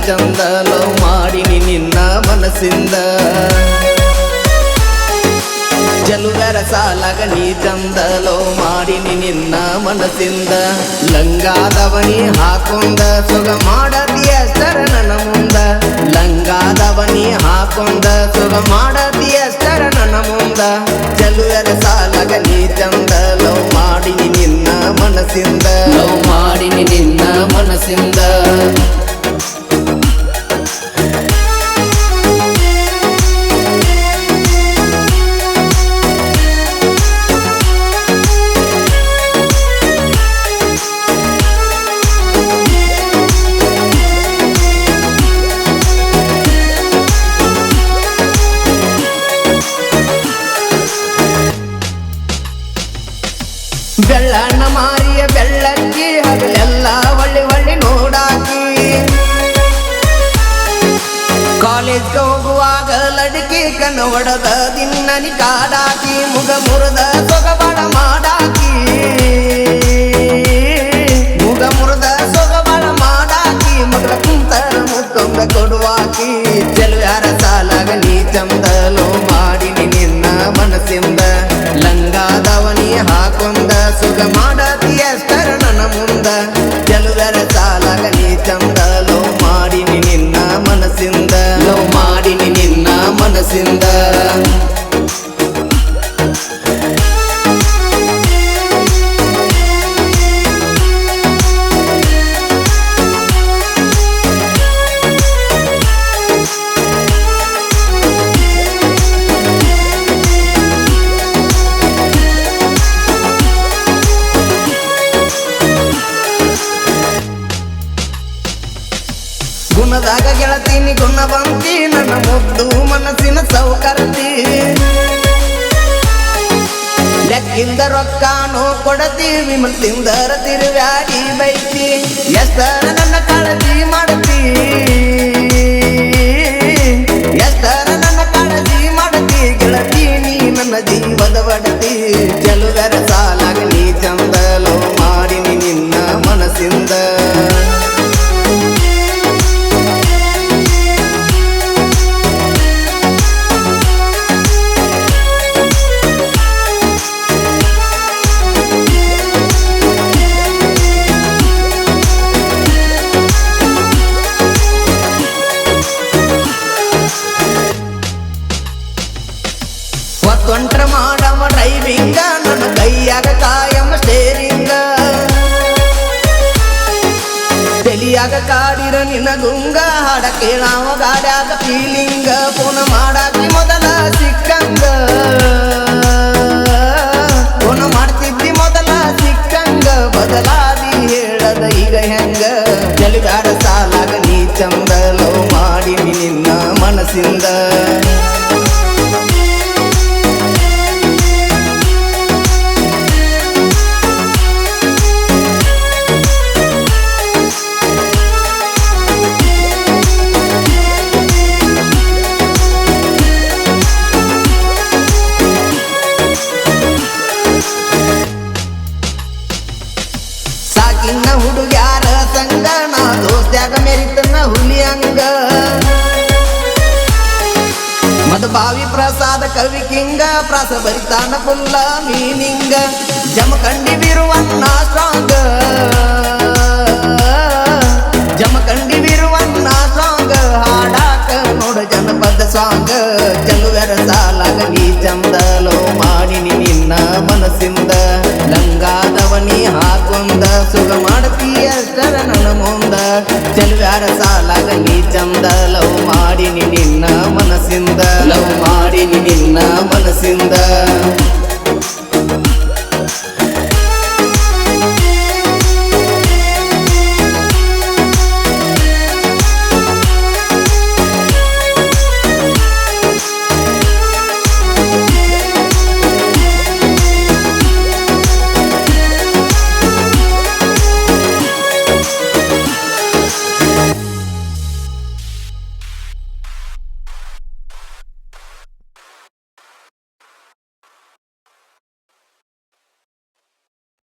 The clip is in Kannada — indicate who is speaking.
Speaker 1: ಚಂದ ಲವ್ ಮಾಡಿನಿ ನಿನ್ನ ಮನಸ್ಸಿಂದ ಜಲುಗರ ಸಾಲಾಗ ನೀ ಚಂದ ಲವ್ ಮಾಡಿನಿ ನಿನ್ನ ಮನಸ್ಸಿಂದ ಲಂಗಾದವನಿ ಹಾಕೊಂಡ ಸುಗ ಮಾಡದಿಯ ಸ್ತರ ನನ್ನ ಮುಂದ ಲಂಗಾದವನಿ ಹಾಕೊಂಡ ಸುಗ ಮಾಡದಿಯ ಸ್ತರ ನನ್ನ ಮುಂದ ಜಲುಗರ ಸಾಲಾಗ ನೀ ಚಂದ ಲವ್ ಮಾಡಿನಿ ನಿನ್ನ ಮನಸ್ಸಿಂದ ಲವ್ ಮಾಡಿನಿ ನಿನ್ನ ಮನಸ್ಸಿಂದ ಬೆಳ್ಳಣ್ಣ ಮಾರಿಯ ಬೆಳ್ಳಕ್ಕಿ ಹಗಲೆಲ್ಲ ಒಳ್ಳೆ ಒಳ್ಳೆ ನೋಡಾಕಿ ಕಾಲೇಜ್ಗೆ ಹೋಗುವಾಗ ಲಡಕಿ ಕಣ್ಣ ಒಡದ ದಿನ್ನನಿ ಕಾಡಾಕಿ ಮುಗ ಮುರದ ಸೊಗಬಾಳ ಮಾಡಾಕಿ ಮುಗ ಮುರದ ಸೊಗಬಾಳ ಮಾಡಾಕಿ ಮಗಳ ಕುಂತರ ಮುತ್ತೊಂದ ಕೊಡುವಾಕಿ ಚೆಲುವ್ಯಾರ ಸಾಲಾಗ ನೀ ಚಂದಲೋ ಮಾಡಿನಿ ನಿನ್ನ ಮನಸ್ಸಿಂದ ಲಂಗಾದವನಿ ಹಾಕೊಂಡ ಸುಗ ಮಾಡತಿಯ ಸ್ತರ ನನ್ನ ಮುಂದ ಚೆಲುವರ ಸಾಲಾಗ ನೀ ಚಂದ ಲವ್ ಮಾಡಿನಿ ನಿನ್ನ ಮನಸ್ಸಿಂದ ಲವ್ ಮಾಡಿನಿ ನಿನ್ನ ಮನಸ್ಸಿಂದ ಗುಣದಾಗ ಗೆಳತೀನಿ ಗುಣ ಬಂತಿ ನನ್ನ ಮುದ್ದು ಮನಸ್ಸಿನ ಸೌಕರ್ತಿ ಲೆಕ್ಕಿಂದ ರೊಕ್ಕಾನೋ ಕೊಡತಿ ವಿಮಲ್ ತಿಂದರ ತಿರುವ್ಯಾಡಿ ಬೈತಿ ಎಷ್ಟರ ನನ್ನ ಕಾಳಜಿ ಮಾಡತಿ ಎಷ್ಟರ ನನ್ನ ಕಾಳಜಿ ಮಾಡತಿ ಗೆಳತಿ ನೀ ನನ್ನ ಜೀವದ ಒಡತಿ ಚೆಲುವರ ಸಾಲಾಗ ನೀ ಚಂದಲೋ ಮಾಡಿನಿ ನಿನ್ನ ಮನಸ್ಸಿಂದ ತೊಂಟ್ರ ಮಾಡವ ಡ್ರೈವಿಂಗ ನನ್ನ ಕೈಯಾಗ ಕಾಯಮ್ಮ ಸ್ಟೇರಿಂಗ ತಲಿಯಾಗ ಕಾಡಿರ ನಿನ್ನ ಗುಂಗ ಹಾಡ ಕೇಳಾವ ಗಾಡ್ಯಾಗ ಫೀಲಿಂಗ ಫೋನ ಮಾಡಾಕಿ ಮೊದಲ ಸಿಕ್ಕಂಗ ಫೋನ ಮಾಡ್ತಿದ್ದಿ ಮೊದಲ ಸಿಕ್ಕಂಗ ಬದಲಾದಿ ಹೇಳದ ಈಗ ಹೆಂಗ ಚೆಲುವ್ಯಾರ ಸಾಲಾಗ ನೀ ಚಂದ ಲವ್ ಮಾಡಿನಿ ನಿನ್ನ ಮನಸ್ಸಿಂದ ಸಾಕಿನ್ನ ಹುಡುಗ್ಯಾರ ಸಂಗ ನಾ ದೋಸ್ತ್ಯಾಗ ಮೆರಿತನ ಹುಲಿಯಂಗ ಮಧುಭಾವಿ ಪ್ರಸಾದ ಕವಿ ಕಿಂಗ ಪ್ರಾಸ ಬರಿತಾನ ಫುಲ್ಲ ಮೀನಿಂಗ ಜಮಖಂಡಿ ಬಿರುವನ್ನ ಸ್ಟ್ರಾಂಗ್ ಜಮಖಂಡಿ ಬಿರುವನ್ನ ಸಾಂಗ್ ಹಾಡಾಕ ನೋಡ ಜನಪದ ಸಾಂಗ್ ಚೆಲುವರ ಸಾಲಾಗ ನೀ ಚಂದಲೋ ಮಾಡಿನಿ ನಿನ್ನ ಮನಸ್ಸಿಂದ ಲಂಗಾದವನಿ ಹಾಕೊಂಡ ಸುಗ ಮಾಡತೀಯ ಸ್ತರ ನನ್ನ ಮುಂದ ಚೆಲುವ್ಯಾರ ಸಾಲಾಗ ನೀ ಚಂದ ಲವ್ ಮಾಡಿನಿ ನಿನ್ನ ಮನಸ್ಸಿಂದ ಲವ್ ಮಾಡಿನಿ ನಿನ್ನ ಮನಸ್ಸಿಂದ